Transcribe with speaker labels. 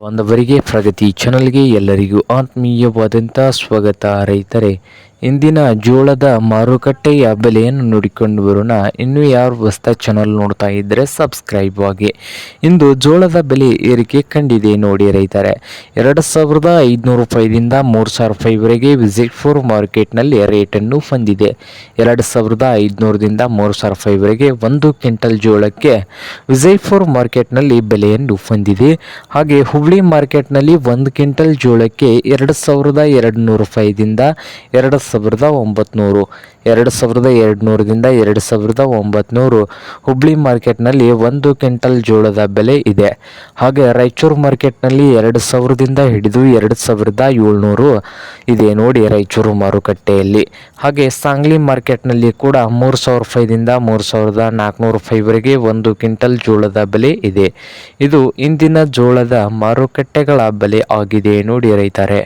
Speaker 1: ಬಾಂಧವರಿಗೆ ಪ್ರಗತಿ ಚಾನಲ್ಗೆ ಎಲ್ಲರಿಗೂ ಆತ್ಮೀಯವಾದಂಥ ಸ್ವಾಗತ. ರೈತರೇ, ಇಂದಿನ ಜೋಳದ ಮಾರುಕಟ್ಟೆಯ ಬೆಲೆಯನ್ನು ನೋಡಿಕೊಂಡು ಬರೋಣ. ಇನ್ನು ಯಾರು ಹೊಸ ಚಾನಲ್ ನೋಡ್ತಾ ಇದ್ದರೆ ಸಬ್ಸ್ಕ್ರೈಬ್ ಆಗಿ. ಇಂದು ಜೋಳದ ಬೆಲೆ ಏರಿಕೆ ಕಂಡಿದೆ ನೋಡಿ ರೈತರೇ. 2,500 ರೂಪಾಯಿದಿಂದ 3,000 ರೂಪಾಯಿವರೆಗೆ ವಿಜಯಪುರ ಮಾರ್ಕೆಟ್ನಲ್ಲಿ ರೇಟನ್ನು ಹೊಂದಿದೆ. 2,500ದಿಂದ 3,000 ರೂಪಾಯಿವರೆಗೆ 1 ಕ್ವಿಂಟಲ್ ಜೋಳಕ್ಕೆ ವಿಜಯಪುರ ಮಾರ್ಕೆಟ್ನಲ್ಲಿ ಬೆಲೆಯನ್ನು ಹೊಂದಿದೆ. ಹಾಗೆ ಹುಬ್ಳಿ ಮಾರ್ಕೆಟ್ನಲ್ಲಿ 1 ಕ್ವಿಂಟಲ್ ಜೋಳಕ್ಕೆ 2,200 ರೂಪಾಯಿದಿಂದ 2,900, 2,200ದಿಂದ 2,900 ಹುಬ್ಳಿ ಮಾರ್ಕೆಟ್ನಲ್ಲಿ 1 ಕ್ವಿಂಟಲ್ ಜೋಳದ ಬೆಲೆ ಇದೆ. ಹಾಗೆ ರಾಯಚೂರು ಮಾರ್ಕೆಟ್ನಲ್ಲಿ 2,000ದಿಂದ ಹಿಡಿದು 2,700 ಇದೆ ನೋಡಿ ರಾಯಚೂರು ಮಾರುಕಟ್ಟೆಯಲ್ಲಿ. ಹಾಗೆ ಸಾಂಗ್ಲಿ ಮಾರ್ಕೆಟ್ನಲ್ಲಿ ಕೂಡ 3,000 ರೂಪಾಯಿದಿಂದ 3,400 ರೂಪಾಯಿವರೆಗೆ 1 ಕ್ವಿಂಟಲ್ ಜೋಳದ ಬೆಲೆ ಇದೆ. ಇದು ಇಂದಿನ ಜೋಳದ ಮಾರುಕಟ್ಟೆಗಳ ಬೆಲೆ ಆಗಿದೆ ನೋಡಿ ರೈತರೇ.